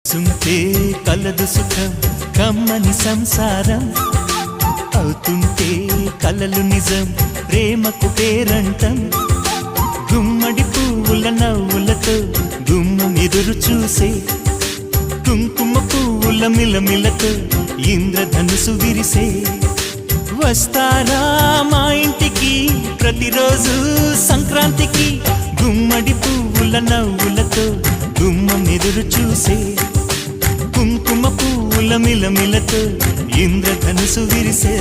సుంటే కలదు సుఖం కమ్మని సంసారం అవుతుంటే కలలు నిజం ప్రేమకు పేరంటం గుమ్మడి పువ్వుల నవ్వులతో గుమ్మం ఎదురు చూసే కుంకుమ పువ్వుల మిలమిలతో ఇంద్రధనుసు విరిసే వస్తారా మా ఇంటికి ప్రతిరోజు సంక్రాంతికి గుమ్మడి పువ్వుల నవ్వులతో గుమ్మం ఎదురు చూసే కుంకుమ పువ్వుల మిలమిలతో ఇంద్రధనుసు విరిసే